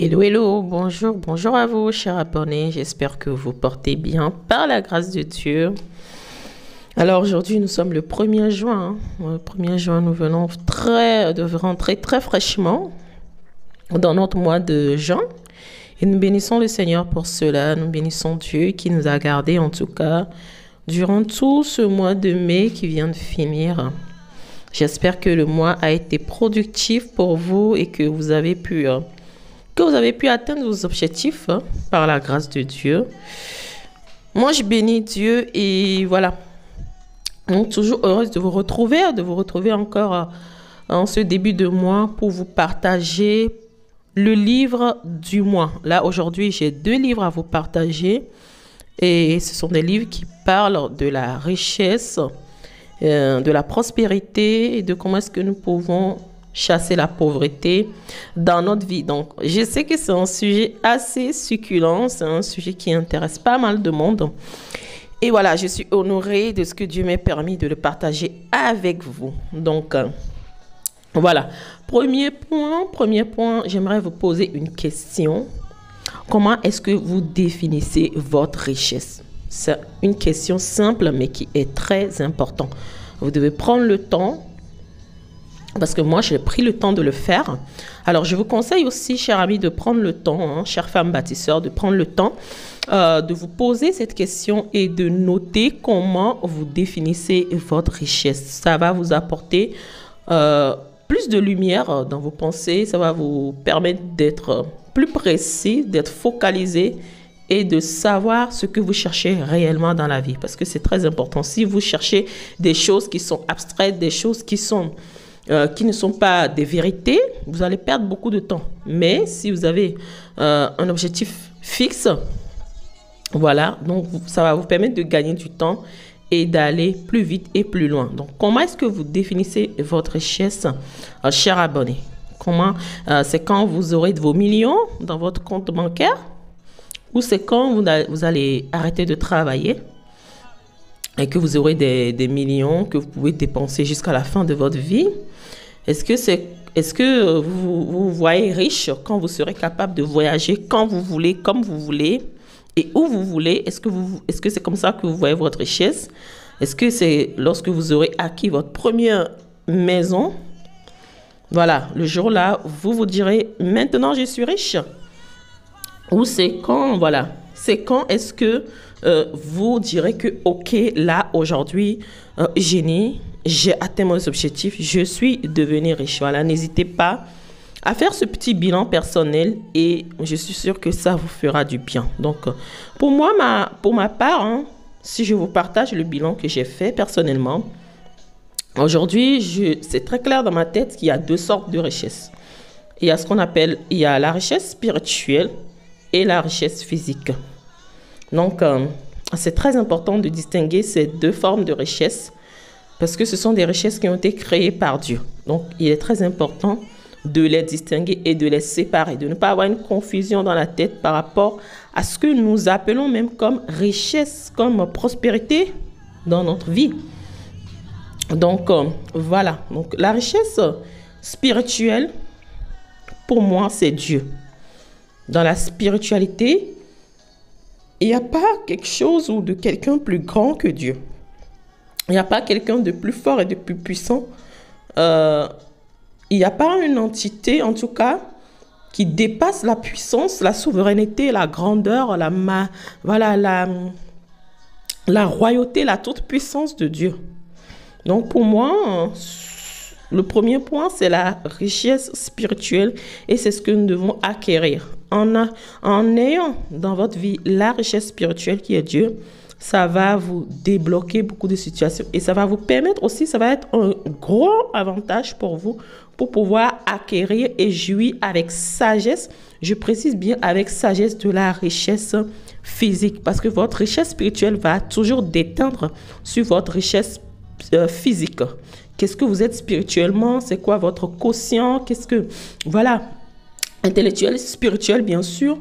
Hello, hello, bonjour, bonjour à vous, chers abonnés. J'espère que vous portez bien par la grâce de Dieu. Alors aujourd'hui, nous sommes le 1er juin. Le 1er juin, nous venons de rentrer très fraîchement dans notre mois de juin. Et nous bénissons le Seigneur pour cela. Nous bénissons Dieu qui nous a gardés, en tout cas, durant tout ce mois de mai qui vient de finir. J'espère que le mois a été productif pour vous et que vous avez pu atteindre vos objectifs par la grâce de Dieu. Moi, je bénis Dieu et voilà. Donc, toujours heureuse de vous retrouver encore en ce début de mois pour vous partager le livre du mois. Là, aujourd'hui, j'ai 2 livres à vous partager et ce sont des livres qui parlent de la richesse, de la prospérité et de comment est-ce que nous pouvons chasser la pauvreté dans notre vie. Donc, je sais que c'est un sujet assez succulent, c'est un sujet qui intéresse pas mal de monde. Et voilà, je suis honorée de ce que Dieu m'ait permis de le partager avec vous. Donc, voilà. Premier point, j'aimerais vous poser une question. Comment est-ce que vous définissez votre richesse? C'est une question simple, mais qui est très importante. Vous devez prendre le temps, parce que moi, j'ai pris le temps de le faire. Alors, je vous conseille aussi, chers amis, de prendre le temps, chères femmes bâtisseurs, de prendre le temps de vous poser cette question et de noter comment vous définissez votre richesse. Ça va vous apporter plus de lumière dans vos pensées. Ça va vous permettre d'être plus précis, d'être focalisé et de savoir ce que vous cherchez réellement dans la vie. Parce que c'est très important. Si vous cherchez des choses qui sont abstraites, des choses qui ne sont pas des vérités, vous allez perdre beaucoup de temps. Mais si vous avez un objectif fixe, voilà, donc ça va vous permettre de gagner du temps et d'aller plus vite et plus loin. Donc, comment est-ce que vous définissez votre richesse, chers abonnés? C'est quand vous aurez de vos millions dans votre compte bancaire ou c'est quand vous allez arrêter de travailler et que vous aurez des millions que vous pouvez dépenser jusqu'à la fin de votre vie? Est-ce que vous vous voyez riche quand vous serez capable de voyager quand vous voulez, comme vous voulez et où vous voulez? Est-ce que c'est comme ça que vous voyez votre richesse? Est-ce que c'est lorsque vous aurez acquis votre première maison? Voilà, le jour-là, vous vous direz, maintenant je suis riche. Ou c'est quand, voilà, c'est quand est-ce que vous direz que, ok, là, aujourd'hui, j'ai atteint mon objectif, je suis devenu riche. Voilà, n'hésitez pas à faire ce petit bilan personnel et je suis sûre que ça vous fera du bien. Donc, pour ma part, si je vous partage le bilan que j'ai fait personnellement, aujourd'hui, c'est très clair dans ma tête qu'il y a 2 sortes de richesses. Il y a la richesse spirituelle et la richesse physique. Donc, c'est très important de distinguer ces 2 formes de richesse parce que ce sont des richesses qui ont été créées par Dieu. Donc, il est très important de les distinguer et de les séparer, de ne pas avoir une confusion dans la tête par rapport à ce que nous appelons même comme richesse, comme prospérité dans notre vie. Donc, voilà. Donc, la richesse spirituelle, pour moi, c'est Dieu. Dans la spiritualité, il n'y a pas quelque chose ou de quelqu'un plus grand que Dieu. Il n'y a pas quelqu'un de plus fort et de plus puissant. Il n'y a pas une entité, en tout cas, qui dépasse la puissance, la souveraineté, la grandeur, la royauté, la toute-puissance de Dieu. Donc, pour moi, le premier point, c'est la richesse spirituelle et c'est ce que nous devons acquérir. En ayant dans votre vie la richesse spirituelle qui est Dieu, ça va vous débloquer beaucoup de situations et ça va vous permettre aussi, ça va être un gros avantage pour vous pour pouvoir acquérir et jouir avec sagesse. Je précise bien avec sagesse de la richesse physique parce que votre richesse spirituelle va toujours déteindre sur votre richesse physique. Qu'est-ce que vous êtes spirituellement? C'est quoi votre quotient? Voilà, intellectuel, spirituel, bien sûr.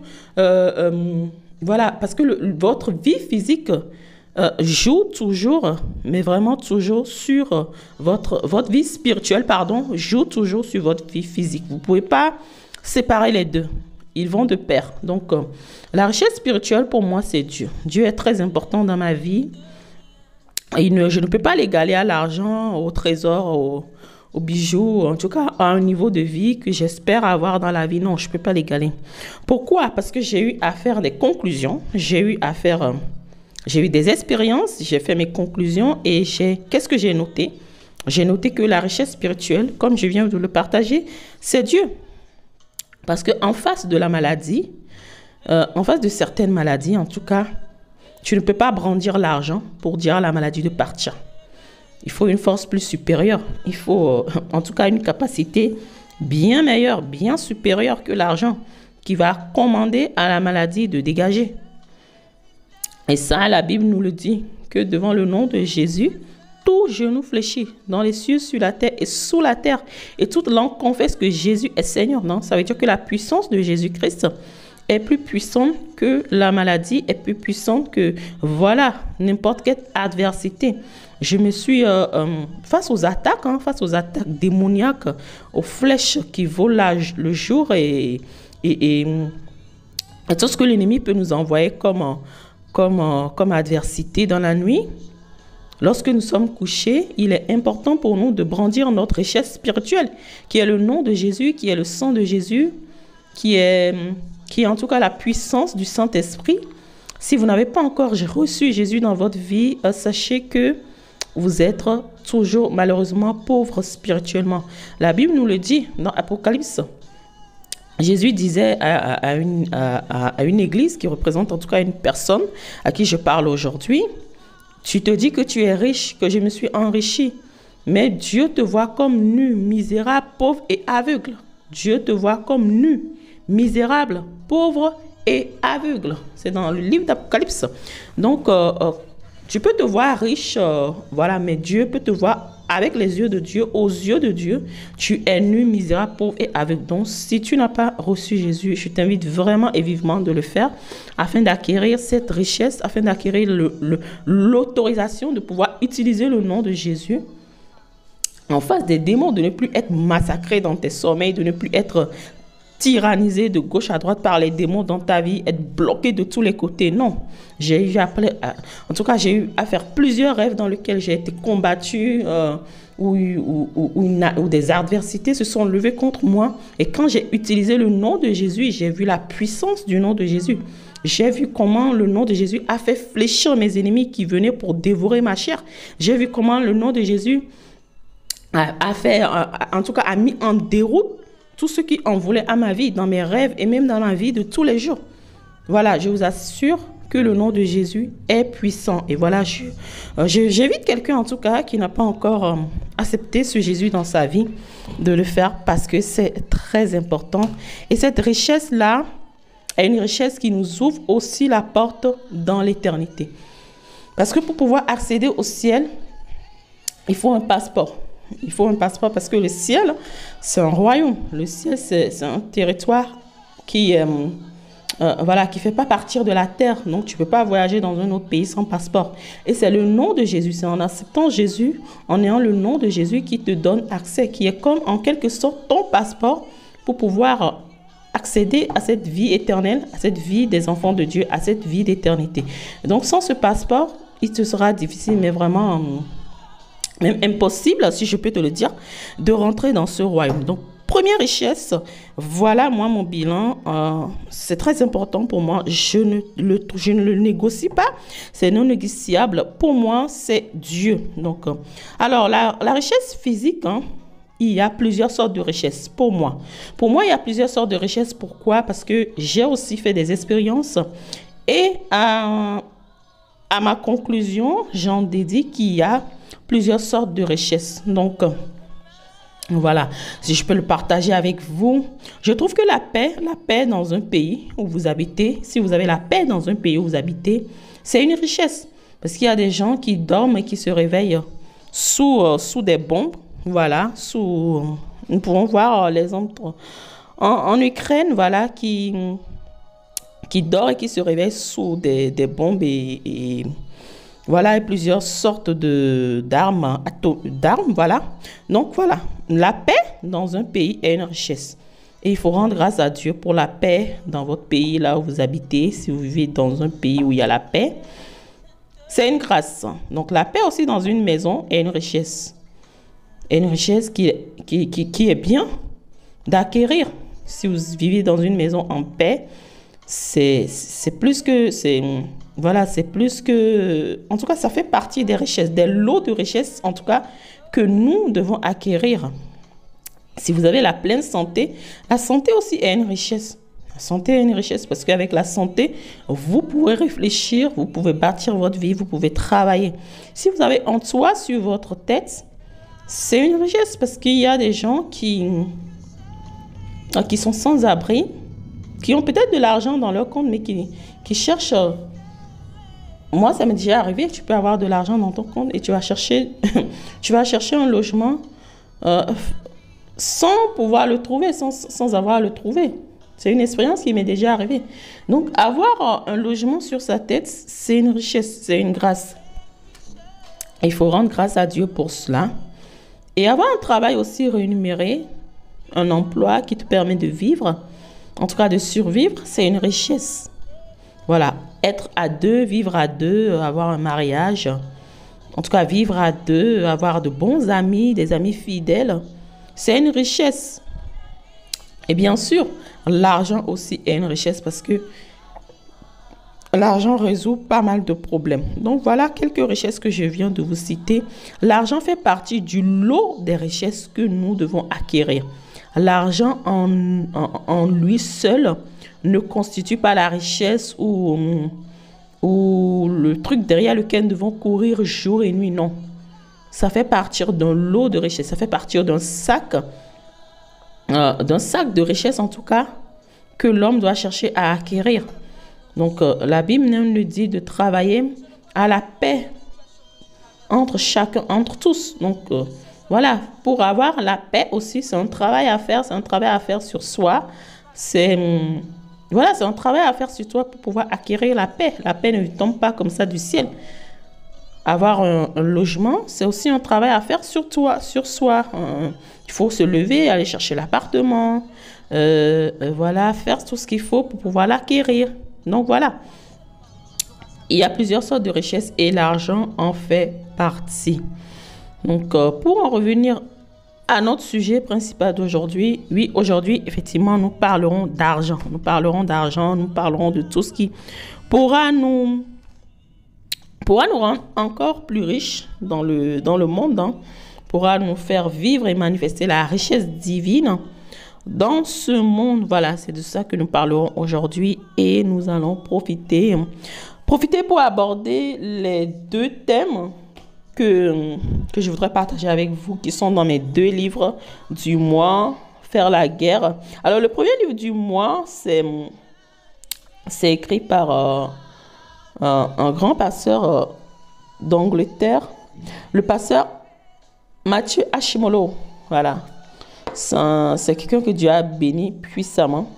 Voilà, parce que votre vie physique joue toujours, mais vraiment toujours sur votre vie spirituelle, pardon, joue toujours sur votre vie physique. Vous ne pouvez pas séparer les deux. ils vont de pair. Donc, la richesse spirituelle, pour moi, c'est Dieu. Dieu est très important dans ma vie. Et je ne peux pas l'égaler à l'argent, au trésor, aux bijoux, en tout cas à un niveau de vie que j'espère avoir dans la vie. Non, je ne peux pas l'égaler. Pourquoi? Parce que j'ai eu à faire des conclusions, j'ai eu des expériences, j'ai fait mes conclusions et qu'est-ce que j'ai noté? J'ai noté que la richesse spirituelle, comme je viens de le partager, c'est Dieu. Parce qu'en face de la maladie, en face de certaines maladies, en tout cas, tu ne peux pas brandir l'argent pour dire à la maladie de partir. Il faut une force plus supérieure. Il faut, en tout cas, une capacité bien meilleure, bien supérieure que l'argent qui va commander à la maladie de dégager. Et ça, la Bible nous le dit, que devant le nom de Jésus, tout genou fléchit dans les cieux, sur la terre et sous la terre. Et toute langue confesse que Jésus est Seigneur. Non, ça veut dire que la puissance de Jésus-Christ est plus puissante que la maladie, est plus puissante que, voilà, n'importe quelle adversité. Je me suis, face aux attaques démoniaques, aux flèches qui volent le jour et tout ce que l'ennemi peut nous envoyer comme adversité dans la nuit. Lorsque nous sommes couchés, il est important pour nous de brandir notre richesse spirituelle, qui est le nom de Jésus, qui est le sang de Jésus, qui est en tout cas la puissance du Saint-Esprit. Si vous n'avez pas encore reçu Jésus dans votre vie, sachez que vous êtes toujours malheureusement pauvre spirituellement. La Bible nous le dit dans Apocalypse. Jésus disait à une église qui représente en tout cas une personne à qui je parle aujourd'hui, « Tu te dis que tu es riche, que je me suis enrichi, mais Dieu te voit comme nu, misérable, pauvre et aveugle. Dieu te voit comme nu, misérable, pauvre et aveugle. » C'est dans le livre d'Apocalypse. Donc, tu peux te voir riche, voilà, mais Dieu peut te voir avec les yeux de Dieu, aux yeux de Dieu. Tu es nu, misérable, pauvre et aveugle. Donc, si tu n'as pas reçu Jésus, je t'invite vraiment et vivement de le faire afin d'acquérir cette richesse, afin d'acquérir l'autorisation de pouvoir utiliser le nom de Jésus en face des démons, de ne plus être massacré dans tes sommeils, de ne plus être tyrannisé de gauche à droite par les démons dans ta vie, être bloqué de tous les côtés. Non, j'ai eu à faire plusieurs rêves dans lesquels j'ai été combattu, où des adversités se sont levées contre moi. Et quand j'ai utilisé le nom de Jésus, j'ai vu la puissance du nom de Jésus. J'ai vu comment le nom de Jésus a fait fléchir mes ennemis qui venaient pour dévorer ma chair. J'ai vu comment le nom de Jésus a mis en déroute tout ce qui en voulait à ma vie, dans mes rêves et même dans ma vie de tous les jours. Voilà, je vous assure que le nom de Jésus est puissant. Et voilà, j'invite quelqu'un en tout cas qui n'a pas encore accepté ce Jésus dans sa vie de le faire parce que c'est très important. Et cette richesse-là est une richesse qui nous ouvre aussi la porte dans l'éternité. Parce que pour pouvoir accéder au ciel, il faut un passeport. Il faut un passeport parce que le ciel, c'est un royaume. Le ciel, c'est un territoire qui fait pas partir de la terre. Donc, tu peux pas voyager dans un autre pays sans passeport. Et c'est le nom de Jésus. C'est en acceptant Jésus, en ayant le nom de Jésus qui te donne accès, qui est comme en quelque sorte ton passeport pour pouvoir accéder à cette vie éternelle, à cette vie des enfants de Dieu, à cette vie d'éternité. Donc, sans ce passeport, il te sera difficile, mais vraiment même impossible, si je peux te le dire, de rentrer dans ce royaume. Donc, première richesse, voilà moi mon bilan. C'est très important pour moi. Je ne le négocie pas. C'est non négociable. Pour moi, c'est Dieu. Donc, alors, la richesse physique, il y a plusieurs sortes de richesses pour moi. Pour moi, il y a plusieurs sortes de richesses. Pourquoi? Parce que j'ai aussi fait des expériences et à ma conclusion, j'en dédie qu'il y a plusieurs sortes de richesses. Donc, voilà, si je peux le partager avec vous. Je trouve que la paix dans un pays où vous habitez, si vous avez la paix dans un pays où vous habitez, c'est une richesse. Parce qu'il y a des gens qui dorment et qui se réveillent sous des bombes. Voilà, nous pouvons voir l'exemple en Ukraine, voilà, qui dort et qui se réveille sous des bombes et voilà, et plusieurs sortes d'armes, voilà. Donc, voilà, la paix dans un pays est une richesse. Et il faut rendre grâce à Dieu pour la paix dans votre pays, là où vous habitez. Si vous vivez dans un pays où il y a la paix, c'est une grâce. Donc la paix aussi dans une maison est une richesse. Et une richesse qui est bien d'acquérir. Si vous vivez dans une maison en paix, c'est plus que... Voilà, c'est plus que... En tout cas, ça fait partie des richesses, des lots de richesses, en tout cas, que nous devons acquérir. Si vous avez la pleine santé, la santé aussi est une richesse. La santé est une richesse parce qu'avec la santé, vous pouvez réfléchir, vous pouvez bâtir votre vie, vous pouvez travailler. Si vous avez un toit sur votre tête, c'est une richesse parce qu'il y a des gens qui sont sans abri, qui ont peut-être de l'argent dans leur compte, mais qui cherchent... Moi, ça m'est déjà arrivé, tu peux avoir de l'argent dans ton compte et tu vas chercher un logement sans pouvoir le trouver, sans avoir à le trouver. C'est une expérience qui m'est déjà arrivée. Donc, avoir un logement sur sa tête, c'est une richesse, c'est une grâce. Il faut rendre grâce à Dieu pour cela. Et avoir un travail aussi rémunéré, un emploi qui te permet de vivre, en tout cas de survivre, c'est une richesse. Voilà, être à deux, vivre à deux, avoir un mariage, en tout cas vivre à deux, avoir de bons amis, des amis fidèles, c'est une richesse. Et bien sûr, l'argent aussi est une richesse parce que l'argent résout pas mal de problèmes. Donc voilà quelques richesses que je viens de vous citer. L'argent fait partie du lot des richesses que nous devons acquérir. L'argent en lui seul ne constitue pas la richesse ou le truc derrière lequel nous devons courir jour et nuit, non. Ça fait partir d'un lot de richesses, ça fait partir d'un sac de richesses en tout cas, que l'homme doit chercher à acquérir. Donc la Bible nous dit de travailler à la paix entre chacun, entre tous. Donc voilà, pour avoir la paix aussi, c'est un travail à faire, c'est un travail à faire sur soi. Voilà, c'est un travail à faire sur toi pour pouvoir acquérir la paix. La paix ne tombe pas comme ça du ciel. Avoir un logement, c'est aussi un travail à faire sur toi, sur soi. Il faut se lever, aller chercher l'appartement, voilà, faire tout ce qu'il faut pour pouvoir l'acquérir. Donc voilà, il y a plusieurs sortes de richesses et l'argent en fait partie. Donc pour en revenir à notre sujet principal d'aujourd'hui, oui, aujourd'hui, effectivement, nous parlerons d'argent. Nous parlerons d'argent, nous parlerons de tout ce qui pourra nous rendre encore plus riches dans le monde, hein, pourra nous faire vivre et manifester la richesse divine dans ce monde. Voilà, c'est de ça que nous parlerons aujourd'hui et nous allons profiter pour aborder les deux thèmes que je voudrais partager avec vous, qui sont dans mes deux livres du mois, Faire la guerre. Alors, le premier livre du mois, c'est écrit par un grand pasteur d'Angleterre, le pasteur Matthew Ashimolo. Voilà. C'est quelqu'un que Dieu a béni puissamment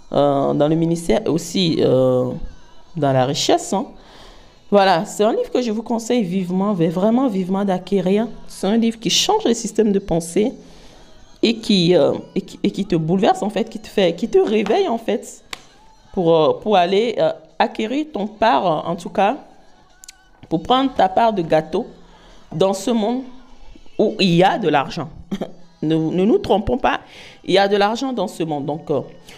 dans le ministère et aussi dans la richesse, hein. Voilà, c'est un livre que je vous conseille vivement, vraiment vivement d'acquérir. C'est un livre qui change le système de pensée et qui te bouleverse en fait, qui te réveille en fait pour aller acquérir ton part, en tout cas, pour prendre ta part de gâteau dans ce monde où il y a de l'argent. Ne nous trompons pas, il y a de l'argent dans ce monde. Donc,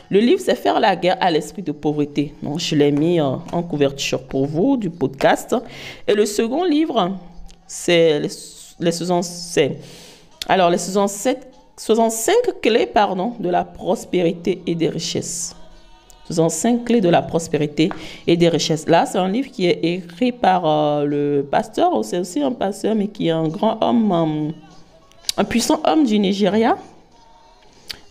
le livre, c'est Faire la guerre à l'esprit de pauvreté. Donc, je l'ai mis en couverture pour vous du podcast. Et le second livre, c'est les 65 clés, de la prospérité et des richesses. 65 clés de la prospérité et des richesses. Là, c'est un livre qui est écrit par le pasteur, c'est aussi un pasteur, mais qui est un grand homme, un puissant homme du Nigeria.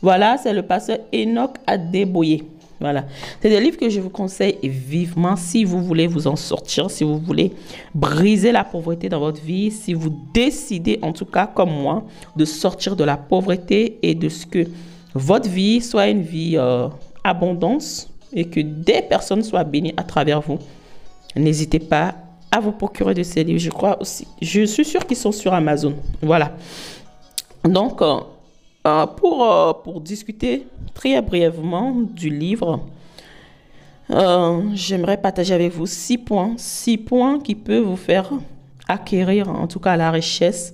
Voilà, c'est le pasteur Enoch Adeboye. Voilà, c'est des livres que je vous conseille vivement si vous voulez vous en sortir, si vous voulez briser la pauvreté dans votre vie, si vous décidez, en tout cas comme moi, de sortir de la pauvreté et de ce que votre vie soit une vie abondance et que des personnes soient bénies à travers vous. N'hésitez pas à vous procurer de ces livres. Je suis sûre qu'ils sont sur Amazon. Voilà. Donc, Pour discuter très brièvement du livre, j'aimerais partager avec vous 6 points qui peuvent vous faire acquérir en tout cas la richesse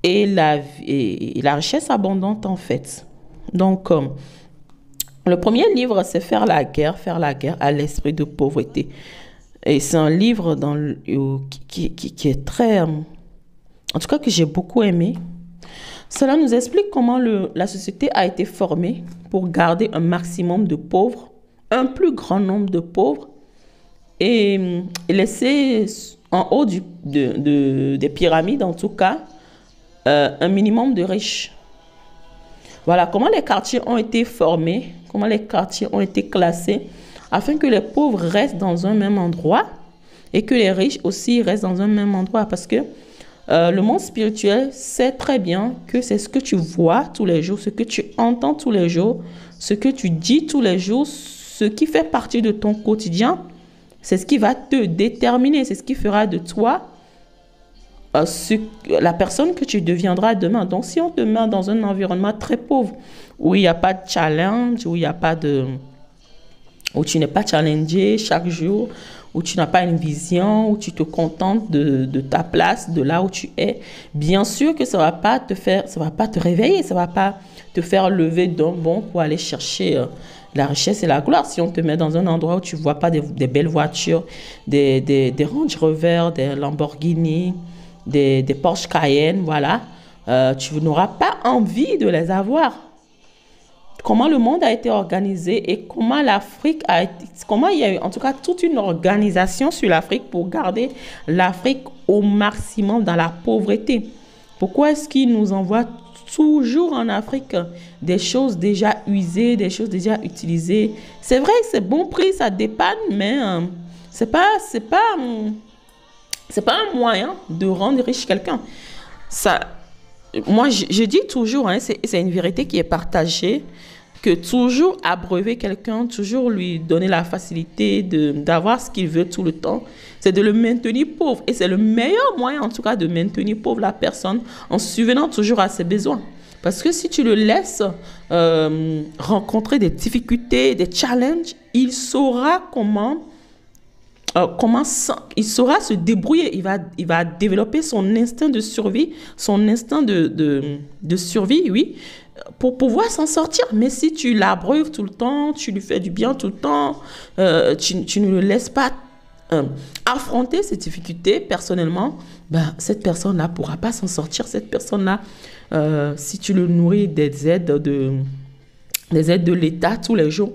et la richesse abondante en fait. Donc, le premier livre, c'est faire la guerre à l'esprit de pauvreté. Et c'est un livre qui est très, en tout cas que j'ai beaucoup aimé. Cela nous explique comment la société a été formée pour garder un maximum de pauvres, un plus grand nombre de pauvres, et laisser en haut des pyramides, en tout cas, un minimum de riches. Voilà comment les quartiers ont été formés, comment les quartiers ont été classés, afin que les pauvres restent dans un même endroit et que les riches aussi restent dans un même endroit. Parce que le monde spirituel sait très bien que c'est ce que tu vois tous les jours, ce que tu entends tous les jours, ce que tu dis tous les jours, ce qui fait partie de ton quotidien, c'est ce qui va te déterminer, c'est ce qui fera de toi la personne que tu deviendras demain. Donc, si on te met dans un environnement très pauvre, où il n'y a pas de challenge, où tu n'es pas challengé chaque jour, où tu n'as pas une vision, où tu te contentes de ta place, de là où tu es, bien sûr que ça va pas te réveiller, ça va pas te faire lever d'un bond pour aller chercher la richesse et la gloire. Si on te met dans un endroit où tu vois pas des belles voitures, des Range Rover, des Lamborghini, des Porsche Cayenne, voilà, tu n'auras pas envie de les avoir. Comment le monde a été organisé et comment comment il y a eu en tout cas toute une organisation sur l'Afrique pour garder l'Afrique au maximum dans la pauvreté. Pourquoi est-ce qu'ils nous envoient toujours en Afrique des choses déjà usées, des choses déjà utilisées? C'est vrai que c'est bon prix, ça dépanne, mais c'est pas un moyen de rendre riche quelqu'un. Moi, je dis toujours, c'est une vérité qui est partagée, que toujours abreuver quelqu'un, toujours lui donner la facilité d'avoir ce qu'il veut tout le temps, c'est de le maintenir pauvre. Et c'est le meilleur moyen, en tout cas, de maintenir pauvre la personne en subvenant toujours à ses besoins. Parce que si tu le laisses rencontrer des difficultés, des challenges, il saura il saura se débrouiller, il va développer son instinct de survie, son instinct de survie, oui, pour pouvoir s'en sortir. Mais si tu l'abreuves tout le temps, tu lui fais du bien tout le temps, tu ne le laisses pas affronter ces difficultés personnellement, cette personne-là ne pourra pas s'en sortir. Cette personne-là, si tu le nourris des aides de l'État tous les jours,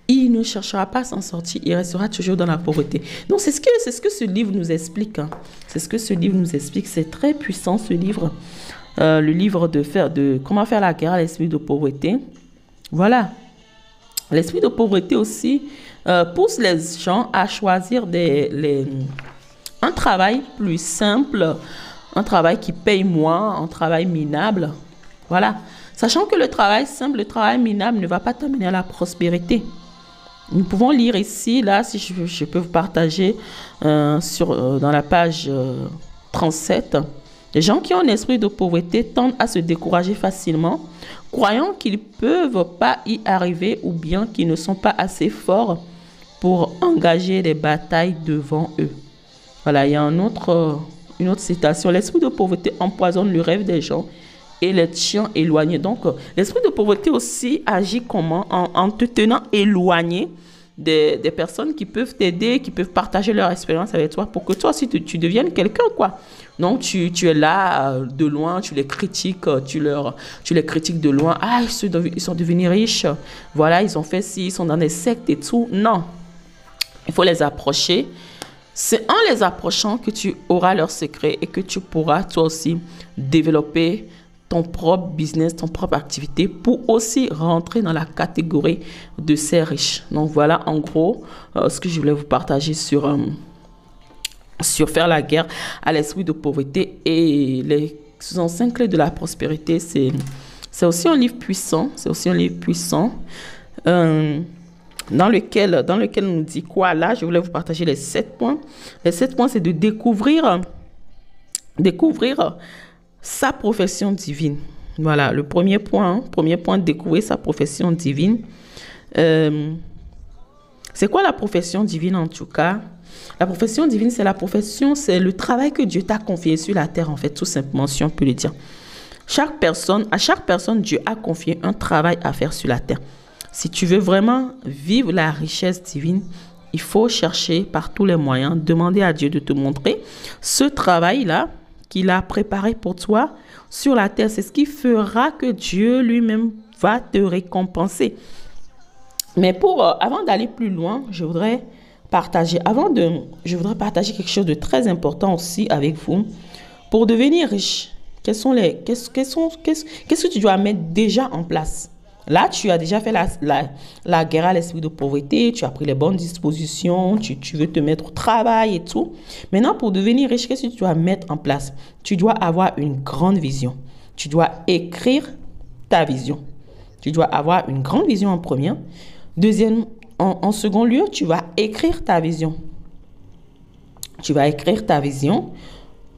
il ne cherchera pas à s'en sortir, il restera toujours dans la pauvreté. Donc, c'est ce que ce livre nous explique. C'est ce que ce livre nous explique. C'est très puissant, ce livre. Le livre de comment faire la guerre à l'esprit de pauvreté. Voilà. L'esprit de pauvreté aussi pousse les gens à choisir un travail plus simple, un travail qui paye moins, un travail minable. Voilà. Sachant que le travail simple, le travail minable ne va pas t'amener à la prospérité. Nous pouvons lire ici, là, si je peux vous partager dans la page 37. Les gens qui ont un esprit de pauvreté tendent à se décourager facilement, croyant qu'ils ne peuvent pas y arriver ou bien qu'ils ne sont pas assez forts pour engager les batailles devant eux. Voilà, il y a une autre citation. L'esprit de pauvreté empoisonne le rêve des gens et les tient éloignés. Donc, l'esprit de pauvreté aussi agit comment? En te tenant éloigné des personnes qui peuvent t'aider, qui peuvent partager leur expérience avec toi pour que toi aussi tu deviennes quelqu'un, quoi. Donc, tu es là de loin, tu les critiques, tu les critiques de loin. Ah, ils sont devenus riches. Voilà, ils ont fait ci, ils sont dans des sectes et tout. Non, il faut les approcher. C'est en les approchant que tu auras leurs secrets et que tu pourras toi aussi développer ton propre business, ton propre activité pour aussi rentrer dans la catégorie de ces riches. Donc voilà en gros ce que je voulais vous partager sur faire la guerre à l'esprit de pauvreté et les 65 clés de la prospérité. C'est aussi un livre puissant. C'est aussi un livre puissant dans lequel on nous dit quoi là. Je voulais vous partager les 7 points. Les 7 points, c'est de découvrir sa profession divine. Voilà, le premier point. Premier point, découvrir sa profession divine. C'est quoi la profession divine en tout cas? La profession divine, c'est la profession, c'est le travail que Dieu t'a confié sur la terre, en fait, tout simplement, si on peut le dire. À chaque personne, Dieu a confié un travail à faire sur la terre. Si tu veux vraiment vivre la richesse divine, il faut chercher par tous les moyens, demander à Dieu de te montrer ce travail-là qu'il a préparé pour toi sur la terre. C'est ce qui fera que Dieu lui-même va te récompenser. Mais avant d'aller plus loin, je voudrais partager quelque chose de très important aussi avec vous. Pour devenir riche, qu'est-ce que tu dois mettre déjà en place? Là, tu as déjà fait la guerre à l'esprit de pauvreté, tu as pris les bonnes dispositions, tu veux te mettre au travail et tout. Maintenant, pour devenir riche, qu'est-ce que tu dois mettre en place? Tu dois avoir une grande vision. Tu dois écrire ta vision. Tu dois avoir une grande vision en premier. En second lieu, tu vas écrire ta vision. Tu vas écrire ta vision.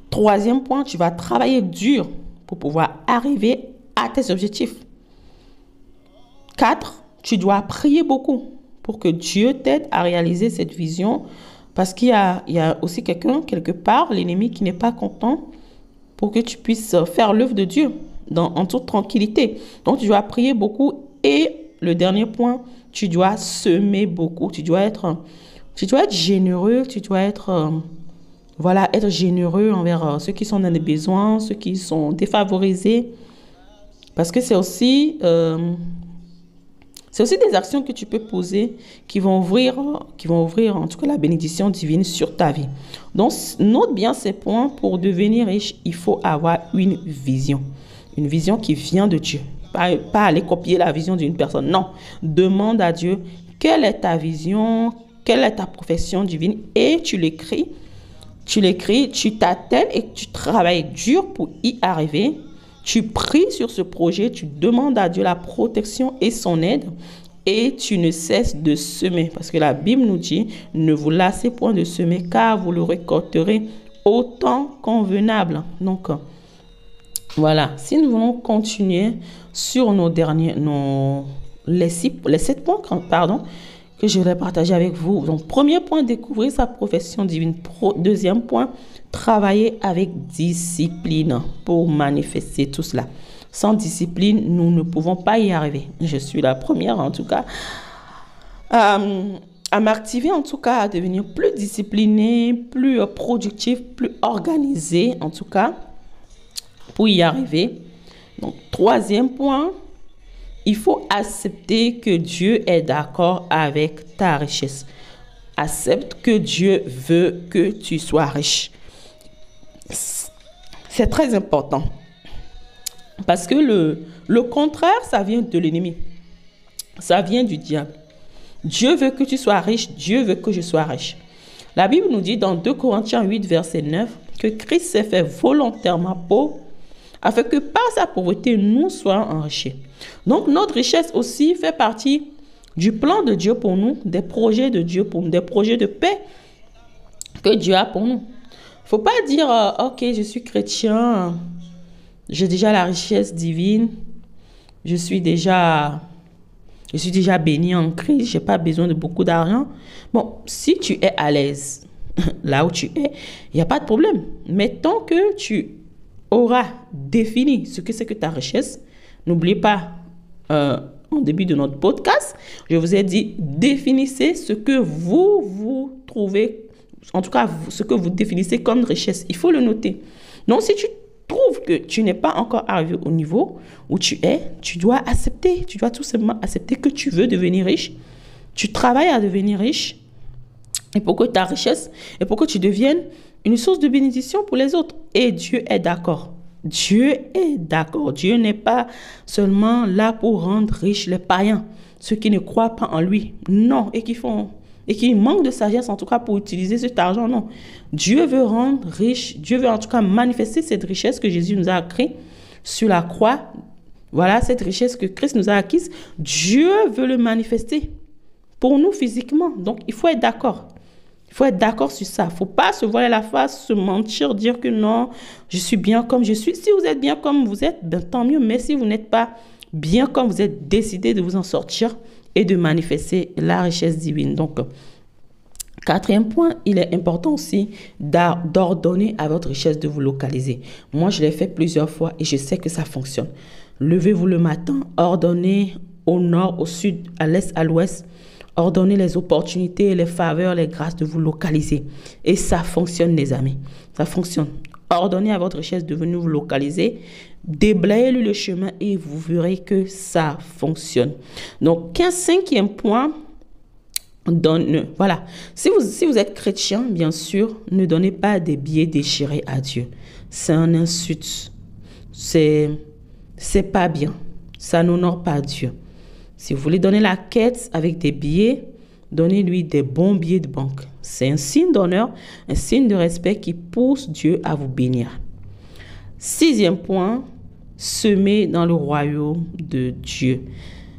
Troisième point, tu vas travailler dur pour pouvoir arriver à tes objectifs. 4, tu dois prier beaucoup pour que Dieu t'aide à réaliser cette vision. Parce qu'il y a aussi quelqu'un, quelque part, l'ennemi qui n'est pas content pour que tu puisses faire l'œuvre de Dieu en toute tranquillité. Donc, tu dois prier beaucoup. Et le dernier point, tu dois semer beaucoup. Tu dois être généreux. Tu dois être généreux envers ceux qui sont dans les besoins, ceux qui sont défavorisés. Parce que c'est aussi des actions que tu peux poser qui vont ouvrir en tout cas la bénédiction divine sur ta vie. Donc, note bien ces points. Pour devenir riche, il faut avoir une vision. Une vision qui vient de Dieu. Pas aller copier la vision d'une personne. Non. Demande à Dieu, quelle est ta vision, quelle est ta profession divine, et tu l'écris. Tu t'attelles et tu travailles dur pour y arriver. Tu pries sur ce projet, tu demandes à Dieu la protection et son aide, et tu ne cesses de semer. Parce que la Bible nous dit, ne vous lassez point de semer, car vous le récolterez au temps convenable. Donc, voilà. Si nous voulons continuer sur les 7 points, que je vais partager avec vous. Donc, premier point, découvrir sa profession divine. Deuxième point, travailler avec discipline pour manifester tout cela. Sans discipline, nous ne pouvons pas y arriver. Je suis la première, en tout cas, à m'activer, en tout cas, à devenir plus disciplinée, plus productive, plus organisée, en tout cas, pour y arriver. Donc, troisième point, il faut accepter que Dieu est d'accord avec ta richesse. Accepte que Dieu veut que tu sois riche. C'est très important. Parce que le contraire, ça vient de l'ennemi. Ça vient du diable. Dieu veut que tu sois riche. Dieu veut que je sois riche. La Bible nous dit dans 2 Corinthiens 8, verset 9, que Christ s'est fait volontairement pauvre afin que par sa pauvreté, nous soyons enrichis. Donc, notre richesse aussi fait partie du plan de Dieu pour nous, des projets de Dieu pour nous, des projets de paix que Dieu a pour nous. Il ne faut pas dire, ok, je suis chrétien, j'ai déjà la richesse divine, je suis déjà béni en Christ, je n'ai pas besoin de beaucoup d'argent. Bon, si tu es à l'aise là où tu es, il n'y a pas de problème. Mais tant que tu auras défini ce que c'est que ta richesse, n'oubliez pas, en début de notre podcast, je vous ai dit, définissez ce que vous trouvez, en tout cas, ce que vous définissez comme richesse. Il faut le noter. Donc, si tu trouves que tu n'es pas encore arrivé au niveau où tu es, tu dois accepter. Tu dois tout simplement accepter que tu veux devenir riche. Tu travailles à devenir riche. Et pour que ta richesse, et pour que tu deviennes une source de bénédiction pour les autres. Et Dieu est d'accord. Dieu est d'accord. Dieu n'est pas seulement là pour rendre riches les païens, ceux qui ne croient pas en lui. Non, et qui manquent de sagesse, en tout cas, pour utiliser cet argent. Non. Dieu veut rendre riche. Dieu veut en tout cas manifester cette richesse que Jésus nous a acquise sur la croix. Voilà, cette richesse que Christ nous a acquise. Dieu veut le manifester pour nous physiquement. Donc, il faut être d'accord. Il faut être d'accord sur ça. Il ne faut pas se voiler la face, se mentir, dire que non, je suis bien comme je suis. Si vous êtes bien comme vous êtes, ben, tant mieux. Mais si vous n'êtes pas bien comme vous êtes, décidé de vous en sortir et de manifester la richesse divine. Donc, quatrième point, il est important aussi d'ordonner à votre richesse de vous localiser. Moi, je l'ai fait plusieurs fois et je sais que ça fonctionne. Levez-vous le matin, ordonnez au nord, au sud, à l'est, à l'ouest. Ordonnez les opportunités, les faveurs, les grâces de vous localiser. Et ça fonctionne, les amis. Ça fonctionne. Ordonnez à votre richesse de venir vous localiser. Déblayez-lui le chemin et vous verrez que ça fonctionne. Donc, cinquième point, voilà. Si vous êtes chrétien, bien sûr, ne donnez pas des billets déchirés à Dieu. C'est un insulte. C'est pas bien. Ça n'honore pas Dieu. Si vous voulez donner la quête avec des billets, donnez-lui des bons billets de banque. C'est un signe d'honneur, un signe de respect qui pousse Dieu à vous bénir. Sixième point, semez dans le royaume de Dieu.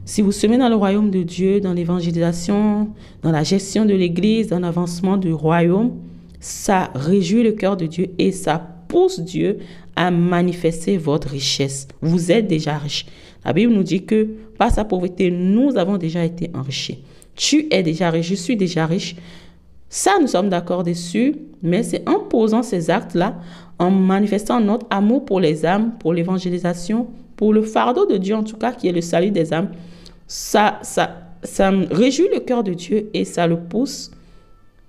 Si vous semez dans le royaume de Dieu, dans l'évangélisation, dans la gestion de l'Église, dans l'avancement du royaume, ça réjouit le cœur de Dieu et ça pousse Dieu à manifester votre richesse. Vous êtes déjà riche. La Bible nous dit que par sa pauvreté, nous avons déjà été enrichis. Tu es déjà riche, je suis déjà riche. Ça, nous sommes d'accord dessus, mais c'est en posant ces actes-là, en manifestant notre amour pour les âmes, pour l'évangélisation, pour le fardeau de Dieu en tout cas, qui est le salut des âmes. Ça réjouit le cœur de Dieu et ça le pousse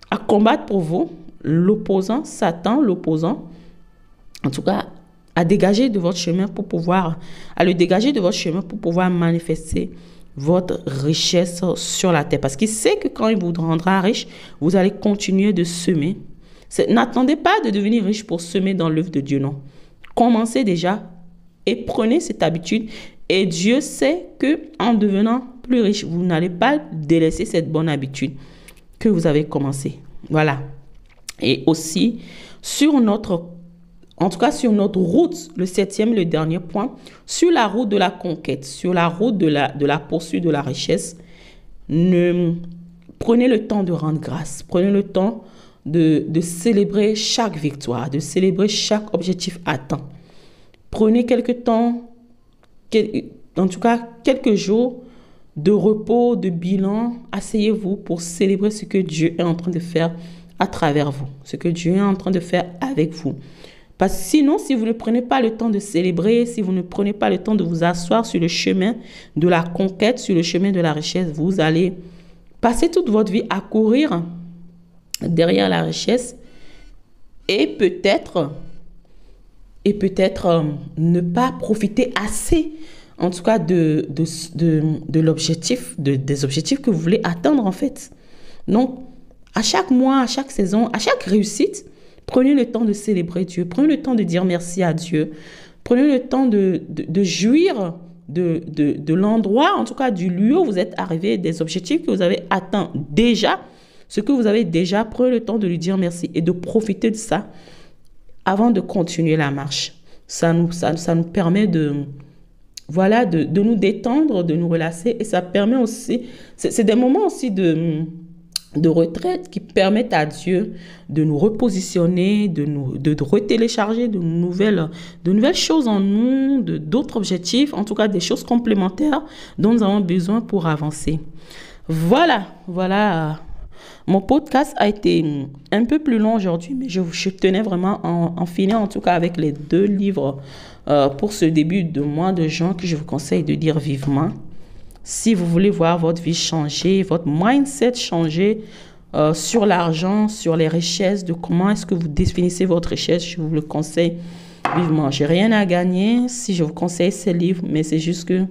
à combattre pour vous l'opposant, Satan, l'opposant, en tout cas, à dégager de votre chemin pour pouvoir, manifester votre richesse sur la terre. Parce qu'il sait que quand il vous rendra riche, vous allez continuer de semer. N'attendez pas de devenir riche pour semer dans l'œuvre de Dieu, non. Commencez déjà et prenez cette habitude. Et Dieu sait qu'en devenant plus riche, vous n'allez pas délaisser cette bonne habitude que vous avez commencé. Voilà. Et aussi, sur notre route, le septième, le dernier point, sur la route de la conquête, sur la route de la poursuite de la richesse, prenez le temps de rendre grâce. Prenez le temps de célébrer chaque victoire, de célébrer chaque objectif atteint. Prenez quelques jours de repos, de bilan. Asseyez-vous pour célébrer ce que Dieu est en train de faire à travers vous, ce que Dieu est en train de faire avec vous. Parce que sinon, si vous ne prenez pas le temps de célébrer, si vous ne prenez pas le temps de vous asseoir sur le chemin de la conquête, sur le chemin de la richesse, vous allez passer toute votre vie à courir derrière la richesse et peut-être ne pas profiter assez, en tout cas, de l'objectif, des objectifs que vous voulez atteindre en fait. Donc, à chaque mois, à chaque saison, à chaque réussite, prenez le temps de célébrer Dieu. Prenez le temps de dire merci à Dieu. Prenez le temps de jouir de l'endroit, en tout cas du lieu où vous êtes arrivé, des objectifs que vous avez atteints déjà. Ce que vous avez déjà, prenez le temps de lui dire merci et de profiter de ça avant de continuer la marche. Ça nous permet de nous détendre, de nous relaxer. Et ça permet aussi, c'est des moments aussi de retraite qui permettent à Dieu de nous repositionner, de retélécharger de nouvelles choses en nous, d'autres objectifs, en tout cas des choses complémentaires dont nous avons besoin pour avancer. Voilà. Mon podcast a été un peu plus long aujourd'hui, mais je tenais vraiment en finir en tout cas avec les 2 livres pour ce début de mois de juin que je vous conseille de lire vivement. Si vous voulez voir votre vie changer, votre mindset changer sur l'argent, sur les richesses, de comment est-ce que vous définissez votre richesse, je vous le conseille vivement. Je n'ai rien à gagner si je vous conseille ces livres, mais c'est juste que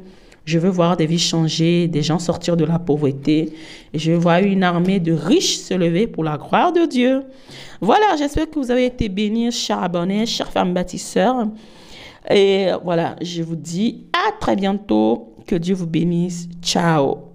je veux voir des vies changer, des gens sortir de la pauvreté. Et je veux voir une armée de riches se lever pour la gloire de Dieu. Voilà, j'espère que vous avez été bénis, chers abonnés, chères femmes bâtisseurs. Et voilà, je vous dis à très bientôt. Que Dieu vous bénisse. Ciao.